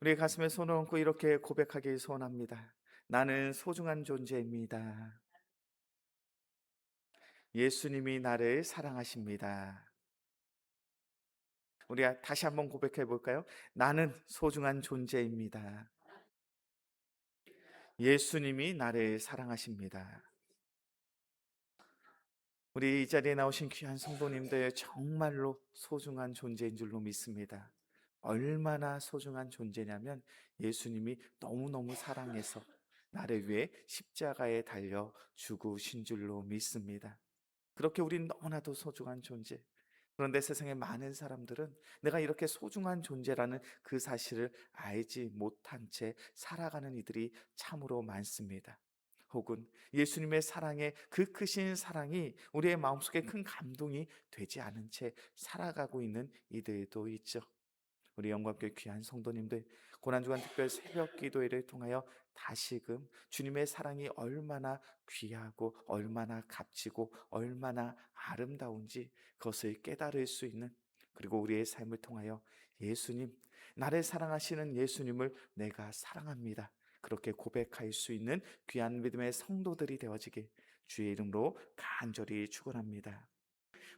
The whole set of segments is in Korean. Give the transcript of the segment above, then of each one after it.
우리 가슴에 손을 얹고 이렇게 고백하길 소원합니다. 나는 소중한 존재입니다. 예수님이 나를 사랑하십니다. 우리 다시 한번 고백해 볼까요? 나는 소중한 존재입니다. 예수님이 나를 사랑하십니다. 우리 이 자리에 나오신 귀한 성도님들 정말로 소중한 존재인 줄로 믿습니다. 얼마나 소중한 존재냐면 예수님이 너무너무 사랑해서 나를 위해 십자가에 달려 죽으신 줄로 믿습니다. 그렇게 우린 너무나도 소중한 존재. 그런데 세상의 많은 사람들은 내가 이렇게 소중한 존재라는 그 사실을 알지 못한 채 살아가는 이들이 참으로 많습니다. 혹은 예수님의 사랑의 그 크신 사랑이 우리의 마음속에 큰 감동이 되지 않은 채 살아가고 있는 이들도 있죠. 우리 영광교회 귀한 성도님들, 고난주간 특별 새벽 기도회를 통하여 다시금 주님의 사랑이 얼마나 귀하고 얼마나 값지고 얼마나 아름다운지 그것을 깨달을 수 있는, 그리고 우리의 삶을 통하여 예수님, 나를 사랑하시는 예수님을 내가 사랑합니다, 그렇게 고백할 수 있는 귀한 믿음의 성도들이 되어지길 주의 이름으로 간절히 축원합니다.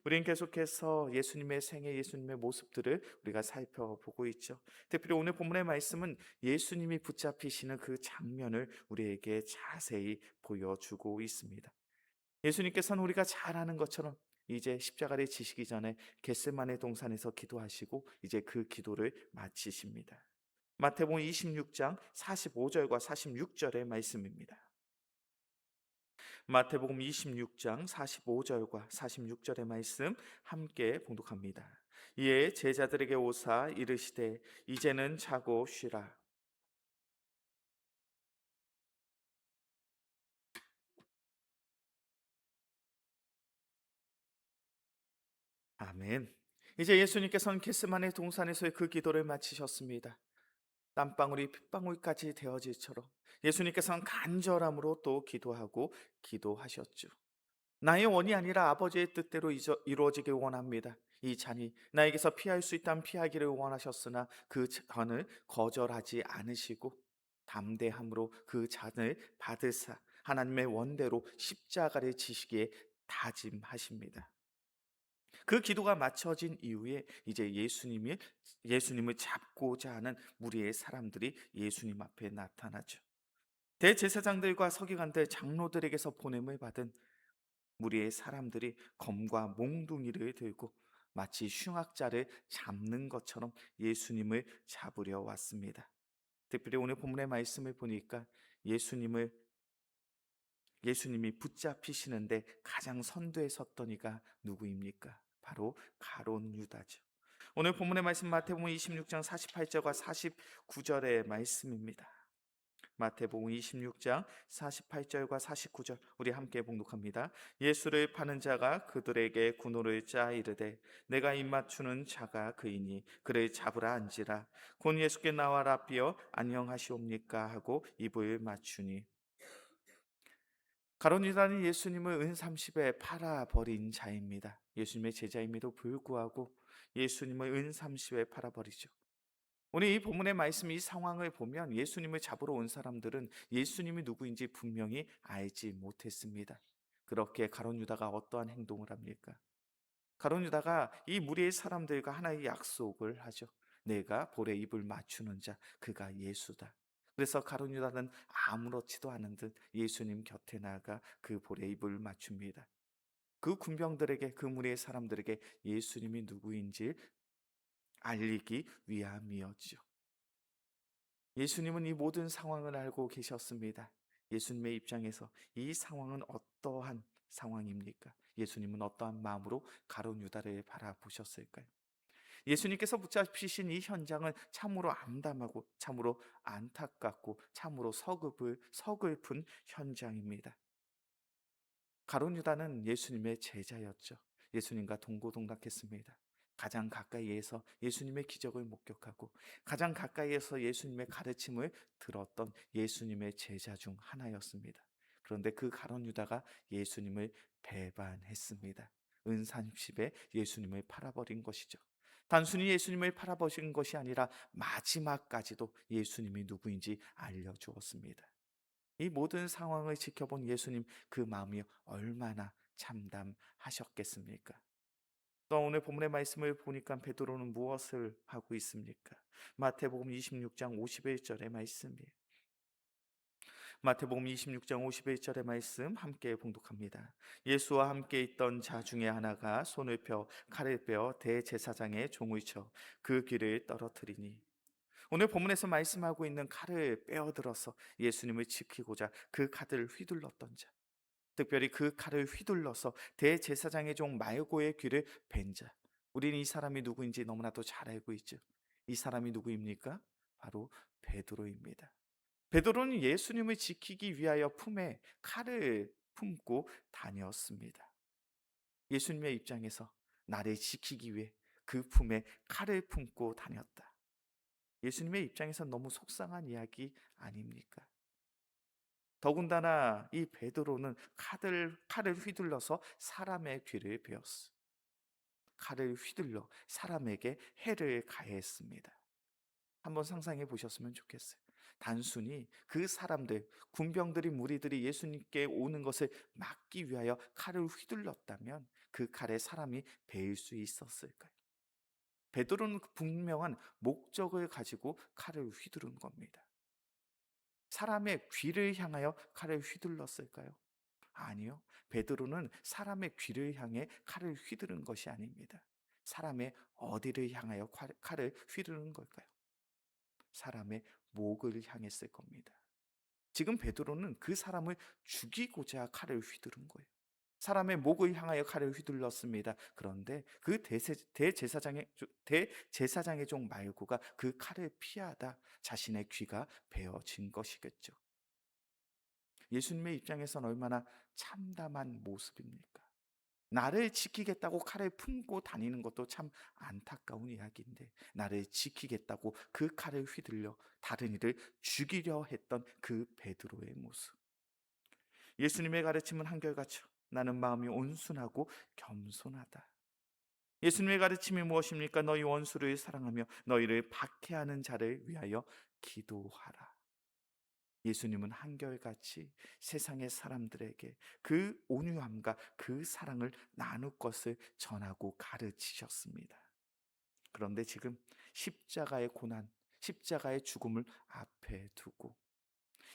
우리는 계속해서 예수님의 생애, 예수님의 모습들을 우리가 살펴보고 있죠. 특별히 오늘 본문의 말씀은 예수님이 붙잡히시는 그 장면을 우리에게 자세히 보여주고 있습니다. 예수님께서는 우리가 잘 아는 것처럼 이제 십자가를 지시기 전에 겟세마네 동산에서 기도하시고 이제 그 기도를 마치십니다. 마태복음 26장 45절과 46절의 말씀입니다. 마태복음 26장 45절과 46절의 말씀 함께 봉독합니다. 이에 제자들에게 오사 이르시되 이제는 자고 쉬라. 아멘. 이제 예수님께서는 겟세마네 동산에서의 그 기도를 마치셨습니다. 땀방울이 핏방울까지 되어질처럼 예수님께서는 간절함으로 또 기도하고 기도하셨죠. 나의 원이 아니라 아버지의 뜻대로 이루어지길 원합니다. 이 잔이 나에게서 피할 수 있다면 피하기를 원하셨으나 그 잔을 거절하지 않으시고 담대함으로 그 잔을 받으사 하나님의 원대로 십자가를 지시기에 다짐하십니다. 그 기도가 마쳐진 이후에 이제 예수님을 잡고자 하는 무리의 사람들이 예수님 앞에 나타나죠. 대제사장들과 서기관들, 장로들에게서 보냄을 받은 무리의 사람들이 검과 몽둥이를 들고 마치 흉악자를 잡는 것처럼 예수님을 잡으려 왔습니다. 특별히 오늘 본문의 말씀을 보니까 예수님을 예수님이 붙잡히시는데 가장 선두에 섰던 이가 누구입니까? 바로 가룟 유다죠. 오늘 본문의 말씀 마태복음 26장 48절과 49절의 말씀입니다. 마태복음 26장 48절과 49절 우리 함께 봉독합니다. 예수를 파는 자가 그들에게 군호를 짜 이르되 내가 입맞추는 자가 그이니 그를 잡으라 한지라. 곧 예수께 나와라 비어 안녕하시옵니까 하고 입을 맞추니. 가룟 유다는 예수님을 은30에 팔아버린 자입니다. 예수님의 제자임에도 불구하고 예수님을 은30에 팔아버리죠. 오늘 이 본문의 말씀, 이 상황을 보면 예수님을 잡으러 온 사람들은 예수님이 누구인지 분명히 알지 못했습니다. 그렇게 가룟 유다가 어떠한 행동을 합니까? 가룟 유다가 이 무리의 사람들과 하나의 약속을 하죠. 내가 볼에 입을 맞추는 자, 그가 예수다. 그래서 가룟 유다는 아무렇지도 않은 듯 예수님 곁에 나가 그 볼에 입을 맞춥니다. 그 군병들에게, 그 무리의 사람들에게 예수님이 누구인지 알리기 위함이었죠. 예수님은 이 모든 상황을 알고 계셨습니다. 예수님의 입장에서 이 상황은 어떠한 상황입니까? 예수님은 어떠한 마음으로 가룟 유다를 바라보셨을까요? 예수님께서 붙잡히신 이 현장은 참으로 암담하고 참으로 안타깝고 참으로 서글픈 현장입니다. 가룟 유다는 예수님의 제자였죠. 예수님과 동고동락했습니다. 가장 가까이에서 예수님의 기적을 목격하고 가장 가까이에서 예수님의 가르침을 들었던 예수님의 제자 중 하나였습니다. 그런데 그 가룟 유다가 예수님을 배반했습니다. 은산십에 예수님을 팔아버린 것이죠. 단순히 예수님을 바라보신 것이 아니라 마지막까지도 예수님이 누구인지 알려주었습니다. 이 모든 상황을 지켜본 예수님, 그 마음이 얼마나 참담하셨겠습니까? 또 오늘 본문의 말씀을 보니까 베드로는 무엇을 하고 있습니까? 마태복음 26장 51절의 말씀이에요. 마태복음 26장 51절의 말씀 함께 봉독합니다. 예수와 함께 있던 자 중에 하나가 손을 펴 칼을 빼어 대제사장의 종을 쳐 그 귀를 떨어뜨리니, 오늘 본문에서 말씀하고 있는 칼을 빼어들어서 예수님을 지키고자 그 칼을 휘둘렀던 자, 특별히 그 칼을 휘둘러서 대제사장의 종 말고의 귀를 벤 자, 우리는 이 사람이 누구인지 너무나도 잘 알고 있죠. 이 사람이 누구입니까? 바로 베드로입니다. 베드로는 예수님을 지키기 위하여 품에 칼을 품고 다녔습니다. 예수님의 입장에서 나를 지키기 위해 그 품에 칼을 품고 다녔다. 예수님의 입장에서 너무 속상한 이야기 아닙니까? 더군다나 이 베드로는 칼을 휘둘러서 사람의 귀를 베었어. 칼을 휘둘러 사람에게 해를 가했습니다. 한번 상상해 보셨으면 좋겠어요. 단순히 그 사람들, 군병들이, 무리들이 예수님께 오는 것을 막기 위하여 칼을 휘둘렀다면 그 칼에 사람이 베일 수 있었을까요? 베드로는 그 분명한 목적을 가지고 칼을 휘두른 겁니다. 사람의 귀를 향하여 칼을 휘둘렀을까요? 아니요. 베드로는 사람의 귀를 향해 칼을 휘두른 것이 아닙니다. 사람의 어디를 향하여 칼을 휘두른 걸까요? 사람의 목을 향했을 겁니다. 지금 베드로는 그 사람을 죽이고자 칼을 휘두른 거예요. 사람의 목을 향하여 칼을 휘둘렀습니다. 그런데 그 대제사장의 종 말고가 그 칼을 피하다 자신의 귀가 베어진 것이겠죠. 예수님의 입장에선 얼마나 참담한 모습입니까? 나를 지키겠다고 칼을 품고 다니는 것도 참 안타까운 이야기인데, 나를 지키겠다고 그 칼을 휘둘려 다른 이를 죽이려 했던 그 베드로의 모습. 예수님의 가르침은 한결같죠. 나는 마음이 온순하고 겸손하다. 예수님의 가르침이 무엇입니까? 너희 원수를 사랑하며 너희를 박해하는 자를 위하여 기도하라. 예수님은 한결같이 세상의 사람들에게 그 온유함과 그 사랑을 나눌 것을 전하고 가르치셨습니다. 그런데 지금 십자가의 고난, 십자가의 죽음을 앞에 두고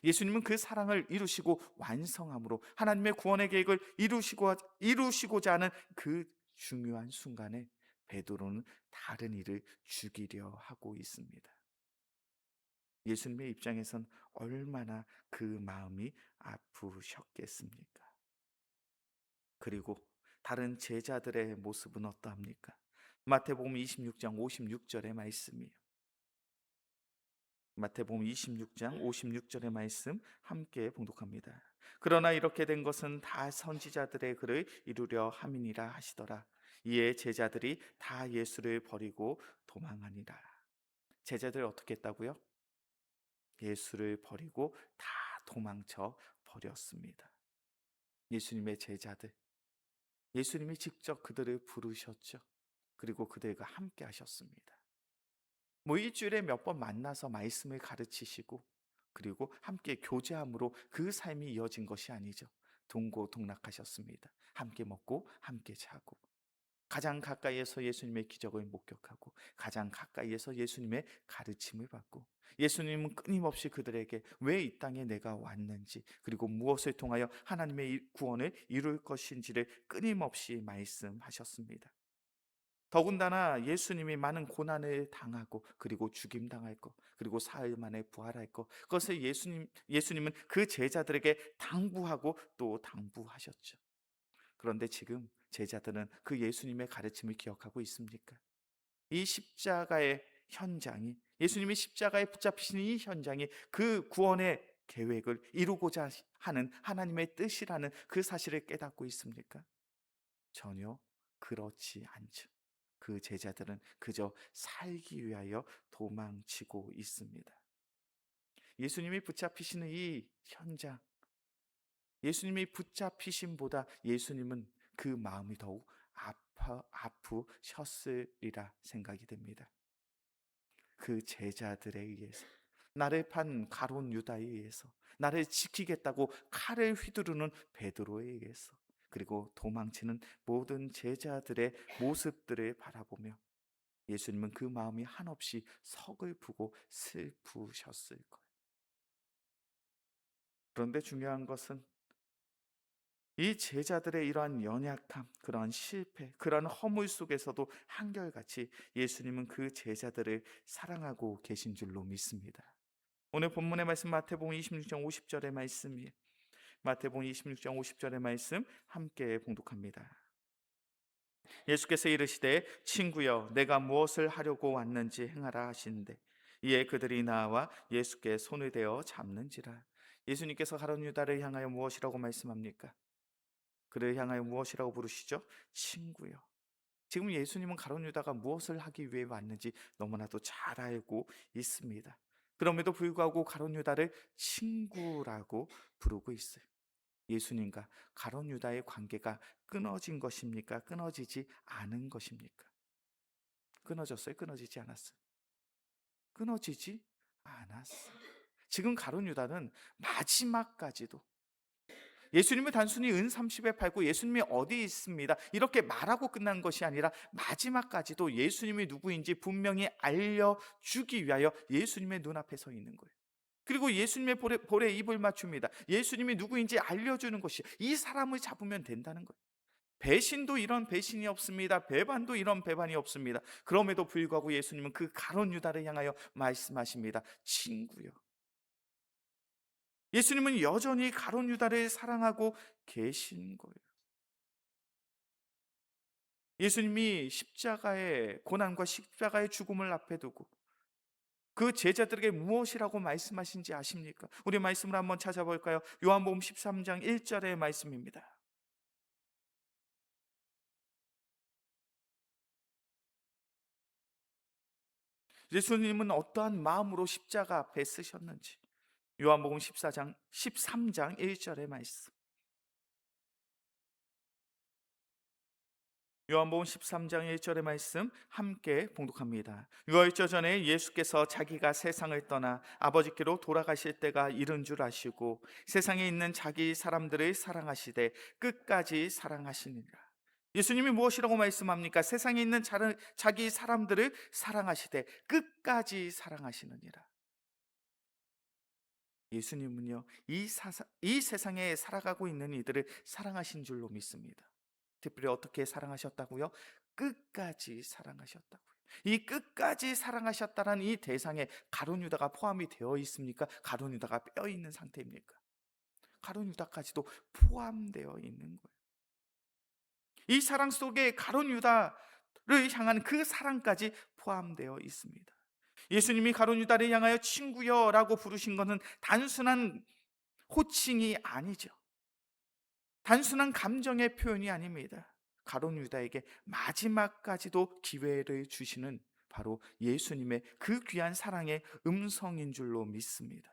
예수님은 그 사랑을 이루시고 완성함으로 하나님의 구원의 계획을 이루시고자 하는 그 중요한 순간에 베드로는 다른 이를 죽이려 하고 있습니다. 예수님의 입장에선 얼마나 그 마음이 아프셨겠습니까? 그리고 다른 제자들의 모습은 어떠합니까? 마태복음 26장 56절의 말씀이에요. 마태복음 26장 56절의 말씀 함께 봉독합니다. 그러나 이렇게 된 것은 다 선지자들의 글을 이루려 함이니라 하시더라. 이에 제자들이 다 예수를 버리고 도망하니라. 제자들이 어떻게 했다고요? 예수를 버리고 다 도망쳐 버렸습니다. 예수님의 제자들, 예수님이 직접 그들을 부르셨죠. 그리고 그들과 함께 하셨습니다. 뭐 일주일에 몇 번 만나서 말씀을 가르치시고 그리고 함께 교제함으로 그 삶이 이어진 것이 아니죠. 동고동락하셨습니다. 함께 먹고 함께 자고 가장 가까이에서 예수님의 기적을 목격하고 가장 가까이에서 예수님의 가르침을 받고, 예수님은 끊임없이 그들에게 왜 이 땅에 내가 왔는지 그리고 무엇을 통하여 하나님의 구원을 이룰 것인지를 끊임없이 말씀하셨습니다. 더군다나 예수님이 많은 고난을 당하고 그리고 죽임당할 것 그리고 사흘 만에 부활할 것, 그것을 예수님은 그 제자들에게 당부하고 또 당부하셨죠. 그런데 지금 제자들은 그 예수님의 가르침을 기억하고 있습니까? 이 십자가의 현장이, 예수님이 십자가에 붙잡히시는 이 현장이 그 구원의 계획을 이루고자 하는 하나님의 뜻이라는 그 사실을 깨닫고 있습니까? 전혀 그렇지 않죠. 그 제자들은 그저 살기 위하여 도망치고 있습니다. 예수님이 붙잡히시는 이 현장, 예수님이 붙잡히심보다 예수님은 그 마음이 더욱 아프셨으리라 생각이 됩니다. 그 제자들에 의해서, 나를 판 가룟 유다에 의해서, 나를 지키겠다고 칼을 휘두르는 베드로에 의해서, 그리고 도망치는 모든 제자들의 모습들을 바라보며 예수님은 그 마음이 한없이 서글프고 슬프셨을 거예요. 그런데 중요한 것은 이 제자들의 이러한 연약함, 그러한 실패, 그러한 허물 속에서도 한결같이 예수님은 그 제자들을 사랑하고 계신 줄로 믿습니다. 오늘 본문의 말씀 마태복음 26장 50절의 말씀이에요. 마태복음 26장 50절의 말씀 함께 봉독합니다. 예수께서 이르시되 친구여 내가 무엇을 하려고 왔는지 행하라 하시는데 이에 그들이 나와 예수께 손을 대어 잡는지라. 예수님께서 가룟 유다를 향하여 무엇이라고 말씀합니까? 그를 향하여 무엇이라고 부르시죠? 친구요. 지금 예수님은 가룟 유다가 무엇을 하기 위해 왔는지 너무나도 잘 알고 있습니다. 그럼에도 불구하고 가룟 유다를 친구라고 부르고 있어요. 예수님과 가룟 유다의 관계가 끊어진 것입니까? 끊어지지 않은 것입니까? 끊어졌어요? 끊어지지 않았어요? 끊어지지 않았어요. 지금 가룟 유다는 마지막까지도 예수님을 단순히 은 30에 팔고 예수님이 어디 있습니다 이렇게 말하고 끝난 것이 아니라 마지막까지도 예수님이 누구인지 분명히 알려주기 위하여 예수님의 눈앞에 서 있는 거예요. 그리고 예수님의 볼에 입을 맞춥니다. 예수님이 누구인지 알려주는 것이, 이 사람을 잡으면 된다는 거예요. 배신도 이런 배신이 없습니다. 배반도 이런 배반이 없습니다. 그럼에도 불구하고 예수님은 그 가룟 유다를 향하여 말씀하십니다. 친구요. 예수님은 여전히 가룟 유다를 사랑하고 계신 거예요. 예수님이 십자가의 고난과 십자가의 죽음을 앞에 두고 그 제자들에게 무엇이라고 말씀하신지 아십니까? 우리 말씀을 한번 찾아볼까요? 요한복음 13장 1절의 말씀입니다. 예수님은 어떠한 마음으로 십자가 앞에 쓰셨는지 요한복음 13장 1절의 말씀. 요한복음 13장 1절의 말씀 함께 봉독합니다. 유월절 전에 예수께서 자기가 세상을 떠나 아버지께로 돌아가실 때가 이른 줄 아시고 세상에 있는 자기 사람들을 사랑하시되 끝까지 사랑하시니라. 예수님이 무엇이라고 말씀합니까? 세상에 있는 자기 사람들을 사랑하시되 끝까지 사랑하시느니라. 예수님은요, 이 세상에 살아가고 있는 이들을 사랑하신 줄로 믿습니다. 특별히 어떻게 사랑하셨다고요? 끝까지 사랑하셨다고요. 이 끝까지 사랑하셨다는 이 대상에 가룟 유다가 포함이 되어 있습니까? 가룟 유다가 뼈 있는 상태입니까? 가룟 유다까지도 포함되어 있는 거예요. 이 사랑 속에 가룟 유다를 향한 그 사랑까지 포함되어 있습니다. 예수님이 가룟 유다를 향하여 친구여라고 부르신 것은 단순한 호칭이 아니죠. 단순한 감정의 표현이 아닙니다. 가룟 유다에게 마지막까지도 기회를 주시는 바로 예수님의 그 귀한 사랑의 음성인 줄로 믿습니다.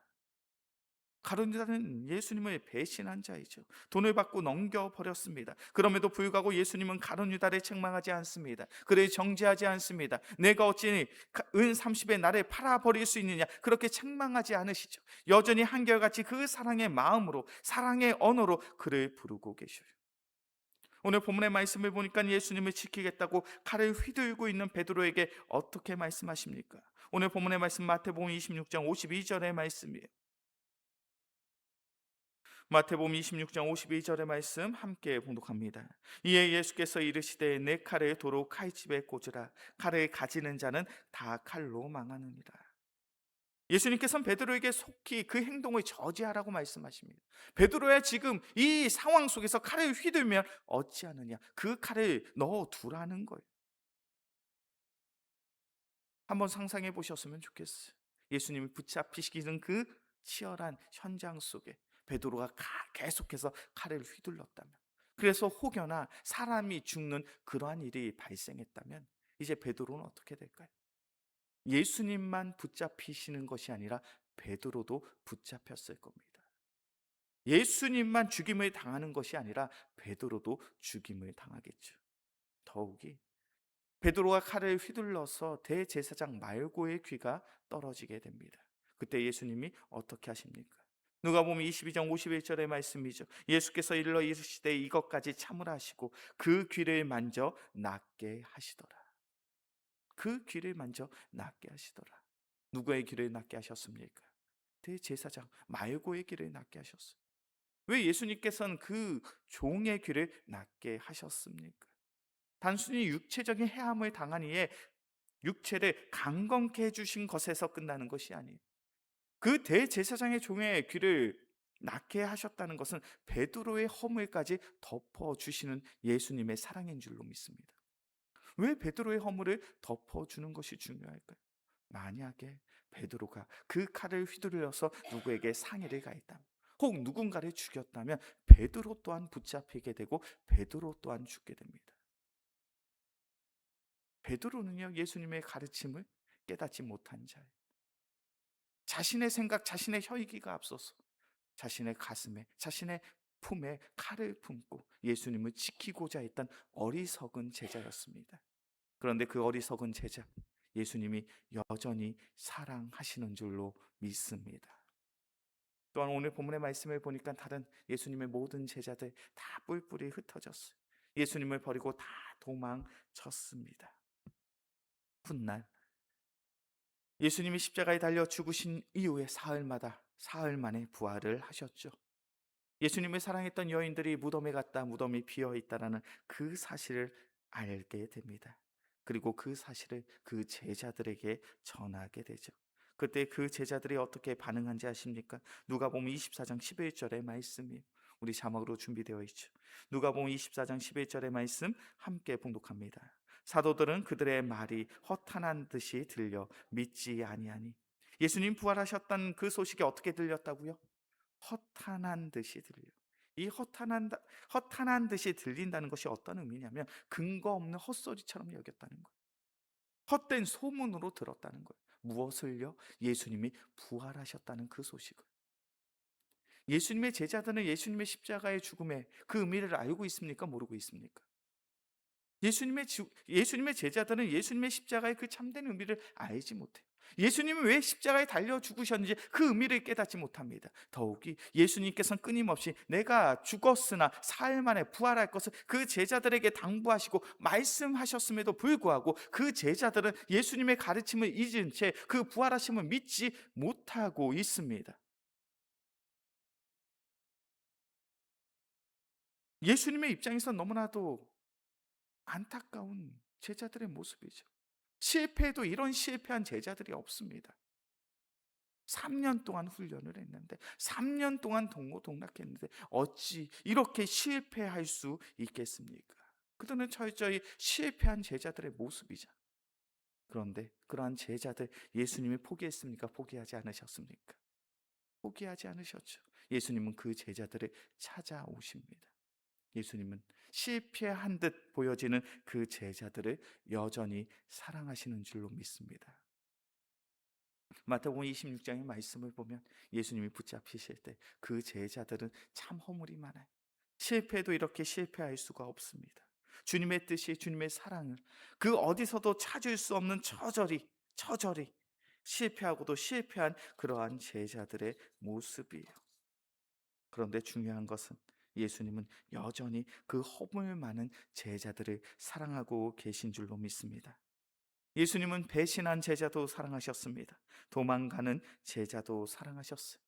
가룟 유다는 예수님을 배신한 자이죠. 돈을 받고 넘겨버렸습니다. 그럼에도 불구하고 예수님은 가룟 유다를 책망하지 않습니다. 그를 정죄하지 않습니다. 내가 어찌 은 30에 나를 팔아버릴 수 있느냐, 그렇게 책망하지 않으시죠. 여전히 한결같이 그 사랑의 마음으로, 사랑의 언어로 그를 부르고 계셔요. 오늘 본문의 말씀을 보니까 예수님을 지키겠다고 칼을 휘두르고 있는 베드로에게 어떻게 말씀하십니까? 오늘 본문의 말씀 마태복음 26장 52절의 말씀이에요. 마태복음 26장 52절의 말씀 함께 봉독합니다. 이에 예수께서 이르시되 내 칼을 도로 칼집에 꽂으라. 칼을 가지는 자는 다 칼로 망하느니라. 예수님께서는 베드로에게 속히 그 행동을 저지하라고 말씀하십니다. 베드로야, 지금 이 상황 속에서 칼을 휘두르면 어찌하느냐, 그 칼을 넣어두라는 거예요. 한번 상상해 보셨으면 좋겠어요. 예수님이 붙잡히시는 그 치열한 현장 속에 베드로가 계속해서 칼을 휘둘렀다면, 그래서 혹여나 사람이 죽는 그러한 일이 발생했다면 이제 베드로는 어떻게 될까요? 예수님만 붙잡히시는 것이 아니라 베드로도 붙잡혔을 겁니다. 예수님만 죽임을 당하는 것이 아니라 베드로도 죽임을 당하겠죠. 더욱이 베드로가 칼을 휘둘러서 대제사장 말고의 귀가 떨어지게 됩니다. 그때 예수님이 어떻게 하십니까? 누가복음 22장 51절의 말씀이죠. 예수께서 일러 이르시되 이것까지 참으라 하시고 그 귀를 만져 낫게 하시더라. 그 귀를 만져 낫게 하시더라. 누구의 귀를 낫게 하셨습니까? 대제사장 말고의 귀를 낫게 하셨어요. 왜 예수님께서는 그 종의 귀를 낫게 하셨습니까? 단순히 육체적인 해함을 당한 이에 육체를 강건케 해주신 것에서 끝나는 것이 아니에요. 그 대제사장의 종의 귀를 낫게 하셨다는 것은 베드로의 허물까지 덮어주시는 예수님의 사랑인 줄로 믿습니다. 왜 베드로의 허물을 덮어주는 것이 중요할까요? 만약에 베드로가 그 칼을 휘두르려서 누구에게 상해를 가했다면, 혹 누군가를 죽였다면 베드로 또한 붙잡히게 되고 베드로 또한 죽게 됩니다. 베드로는요, 예수님의 가르침을 깨닫지 못한 자예요. 자신의 생각, 자신의 혈기가 앞서서 자신의 가슴에, 자신의 품에 칼을 품고 예수님을 지키고자 했던 어리석은 제자였습니다. 그런데 그 어리석은 제자, 예수님이 여전히 사랑하시는 줄로 믿습니다. 또한 오늘 본문의 말씀을 보니까 다른 예수님의 모든 제자들 다 뿔뿔이 흩어졌어요. 예수님을 버리고 다 도망쳤습니다. 훗날 예수님이 십자가에 달려 죽으신 이후에 사흘 만에 부활을 하셨죠. 예수님을 사랑했던 여인들이 무덤에 갔다 무덤이 비어 있다라는 그 사실을 알게 됩니다. 그리고 그 사실을 그 제자들에게 전하게 되죠. 그때 그 제자들이 어떻게 반응한지 아십니까? 누가복음 24장 11절의 말씀이 우리 자막으로 준비되어 있죠. 누가복음 24장 11절의 말씀 함께 봉독합니다. 사도들은 그들의 말이 허탄한 듯이 들려 믿지 아니하니. 예수님 부활하셨다는 그 소식이 어떻게 들렸다고요? 허탄한 듯이 들려. 이 허탄한 듯이 들린다는 것이 어떤 의미냐면 근거 없는 헛소리처럼 여겼다는 거예요. 헛된 소문으로 들었다는 거예요. 무엇을요? 예수님이 부활하셨다는 그 소식을. 예수님의 제자들은 예수님의 십자가의 죽음의 그 의미를 알고 있습니까? 모르고 있습니까? 예수님의 제자들은 예수님의 십자가의 그 참된 의미를 알지 못해요. 예수님은 왜 십자가에 달려 죽으셨는지 그 의미를 깨닫지 못합니다. 더욱이 예수님께서는 끊임없이 내가 죽었으나 사흘 만에 부활할 것을 그 제자들에게 당부하시고 말씀하셨음에도 불구하고 그 제자들은 예수님의 가르침을 잊은 채 그 부활하심을 믿지 못하고 있습니다. 예수님의 입장에서 너무나도 안타까운 제자들의 모습이죠. 실패해도 이런 실패한 제자들이 없습니다. 3년 동안 훈련을 했는데 3년 동안 동고동락했는데 어찌 이렇게 실패할 수 있겠습니까? 그들은 철저히 실패한 제자들의 모습이죠. 그런데 그러한 제자들 예수님이 포기했습니까? 포기하지 않으셨습니까? 포기하지 않으셨죠. 예수님은 그 제자들을 찾아오십니다. 예수님은 실패한 듯 보여지는 그 제자들을 여전히 사랑하시는 줄로 믿습니다. 마태복음 26장의 말씀을 보면 예수님이 붙잡히실 때 그 제자들은 참 허물이 많아요. 실패도 이렇게 실패할 수가 없습니다. 주님의 뜻이 주님의 사랑을 그 어디서도 찾을 수 없는 처절히 실패하고도 실패한 그러한 제자들의 모습이에요. 그런데 중요한 것은 예수님은 여전히 그 허물 많은 제자들을 사랑하고 계신 줄로 믿습니다. 예수님은 배신한 제자도 사랑하셨습니다. 도망가는 제자도 사랑하셨어요.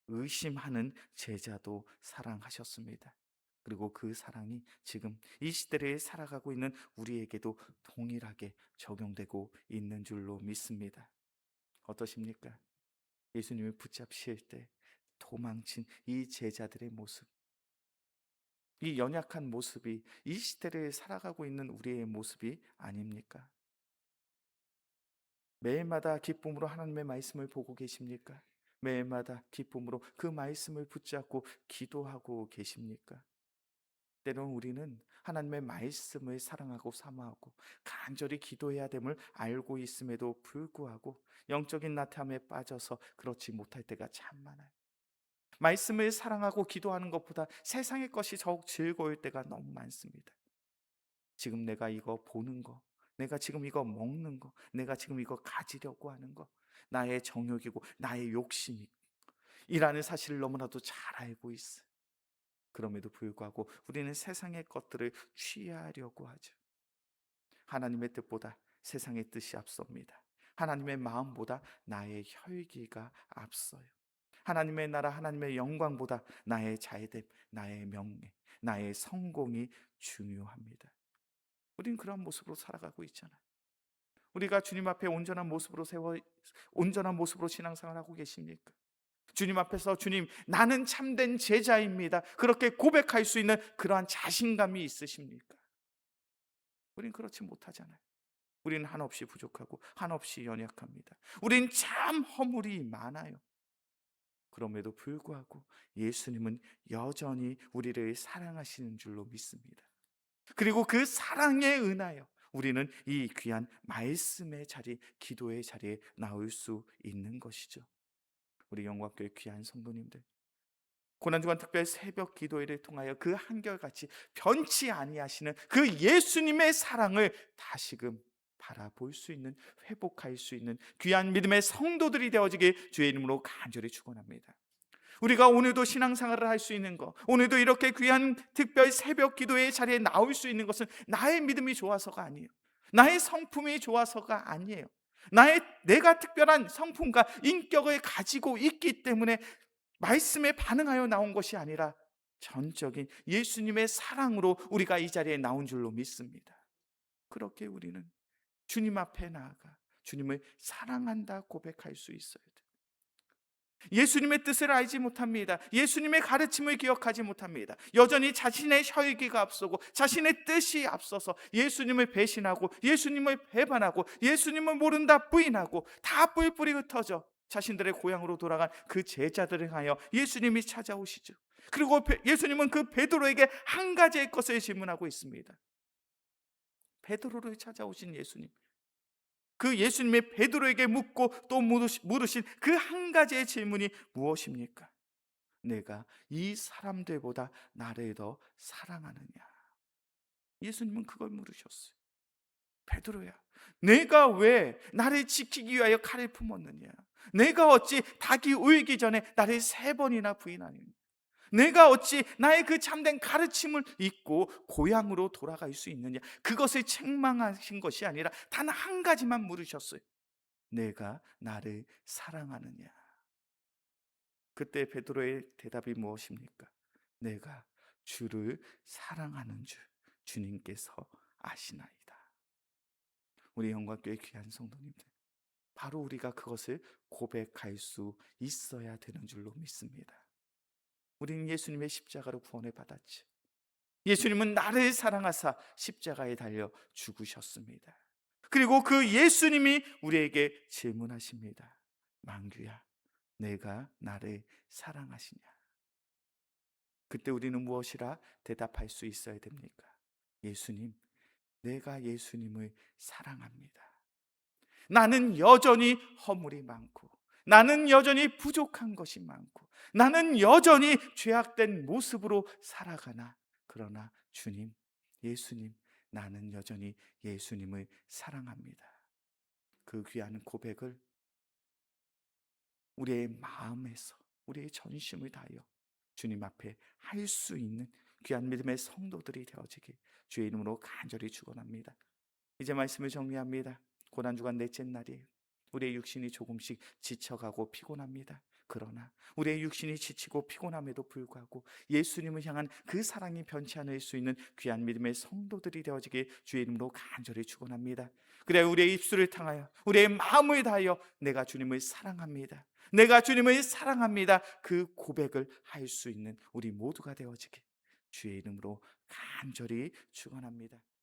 의심하는 제자도 사랑하셨습니다. 그리고 그 사랑이 지금 이 시대를 살아가고 있는 우리에게도 동일하게 적용되고 있는 줄로 믿습니다. 어떠십니까? 예수님을 붙잡으실 때 도망친 이 제자들의 모습, 이 연약한 모습이 이 시대를 살아가고 있는 우리의 모습이 아닙니까? 매일마다 기쁨으로 하나님의 말씀을 보고 계십니까? 매일마다 기쁨으로 그 말씀을 붙잡고 기도하고 계십니까? 때론 우리는 하나님의 말씀을 사랑하고 사모하고 간절히 기도해야 됨을 알고 있음에도 불구하고 영적인 나태함에 빠져서 그렇지 못할 때가 참 많아요. 말씀을 사랑하고 기도하는 것보다 세상의 것이 더욱 즐거울 때가 너무 많습니다. 지금 내가 이거 보는 거, 내가 지금 이거 먹는 거, 내가 지금 이거 가지려고 하는 거, 나의 정욕이고 나의 욕심이 이라는 사실을 너무나도 잘 알고 있어요. 그럼에도 불구하고 우리는 세상의 것들을 취하려고 하죠. 하나님의 뜻보다 세상의 뜻이 앞섭니다. 하나님의 마음보다 나의 혈기가 앞서요. 하나님의 나라, 하나님의 영광보다 나의 잘됨, 나의 명예, 나의 성공이 중요합니다. 우린 그런 모습으로 살아가고 있잖아요. 우리가 주님 앞에 온전한 모습으로 신앙생활 하고 계십니까? 주님 앞에서 주님, 나는 참된 제자입니다, 그렇게 고백할 수 있는 그러한 자신감이 있으십니까? 우린 그렇지 못하잖아요. 우리는 한없이 부족하고 한없이 연약합니다. 우린 참 허물이 많아요. 그럼에도 불구하고 예수님은 여전히 우리를 사랑하시는 줄로 믿습니다. 그리고 그 사랑에 은하여 우리는 이 귀한 말씀의 자리, 기도의 자리에 나올 수 있는 것이죠. 우리 영광교회 귀한 성도님들, 고난주간 특별 새벽 기도회를 통하여 그 한결같이 변치 아니하시는 그 예수님의 사랑을 다시금 바라볼 수 있는, 회복할 수 있는 귀한 믿음의 성도들이 되어지길 주의 이름으로 간절히 축원합니다. 우리가 오늘도 신앙생활을 할 수 있는 것, 오늘도 이렇게 귀한 특별 새벽 기도의 자리에 나올 수 있는 것은 나의 믿음이 좋아서가 아니에요. 나의 성품이 좋아서가 아니에요. 내가 특별한 성품과 인격을 가지고 있기 때문에 말씀에 반응하여 나온 것이 아니라 전적인 예수님의 사랑으로 우리가 이 자리에 나온 줄로 믿습니다. 그렇게 우리는 주님 앞에 나아가 주님을 사랑한다 고백할 수 있어야 돼요. 예수님의 뜻을 알지 못합니다. 예수님의 가르침을 기억하지 못합니다. 여전히 자신의 혈기가 앞서고 자신의 뜻이 앞서서 예수님을 배신하고 예수님을 배반하고 예수님을 모른다 부인하고 다 뿔뿔이 흩어져 자신들의 고향으로 돌아간 그 제자들을 향하여 예수님이 찾아오시죠. 그리고 예수님은 그 베드로에게 한 가지의 것을 질문하고 있습니다. 베드로를 찾아오신 예수님, 그 예수님의 베드로에게 묻고 또 물으신 그 한 가지의 질문이 무엇입니까? 내가 이 사람들보다 나를 더 사랑하느냐? 예수님은 그걸 물으셨어요. 베드로야, 내가 왜 나를 지키기 위하여 칼을 품었느냐? 내가 어찌 닭이 울기 전에 나를 3번이나 부인하느냐? 내가 어찌 나의 그 참된 가르침을 잊고 고향으로 돌아갈 수 있느냐? 그것을 책망하신 것이 아니라 단 한 가지만 물으셨어요. 내가 나를 사랑하느냐? 그때 베드로의 대답이 무엇입니까? 내가 주를 사랑하는 줄 주님께서 아시나이다. 우리 영광교회 귀한 성도님들, 바로 우리가 그것을 고백할 수 있어야 되는 줄로 믿습니다. 우리는 예수님의 십자가로 구원을 받았지. 예수님은 나를 사랑하사 십자가에 달려 죽으셨습니다. 그리고 그 예수님이 우리에게 질문하십니다. 망규야, 내가 나를 사랑하시냐? 그때 우리는 무엇이라 대답할 수 있어야 됩니까? 예수님, 내가 예수님을 사랑합니다. 나는 여전히 허물이 많고, 나는 여전히 부족한 것이 많고, 나는 여전히 죄악된 모습으로 살아가나, 그러나 주님, 예수님, 나는 여전히 예수님을 사랑합니다. 그 귀한 고백을 우리의 마음에서, 우리의 전심을 다하여 주님 앞에 할 수 있는 귀한 믿음의 성도들이 되어지길 주의 이름으로 간절히 축원합니다. 이제 말씀을 정리합니다. 고난주간 넷째 날이에요. 우리의 육신이 조금씩 지쳐가고 피곤합니다. 그러나 우리의 육신이 지치고 피곤함에도 불구하고 예수님을 향한 그 사랑이 변치 않을 수 있는 귀한 믿음의 성도들이 되어지길 주의 이름으로 간절히 축원합니다. 그래, 우리의 입술을 탕하여 우리의 마음을 다하여 내가 주님을 사랑합니다, 내가 주님을 사랑합니다, 그 고백을 할 수 있는 우리 모두가 되어지길 주의 이름으로 간절히 축원합니다.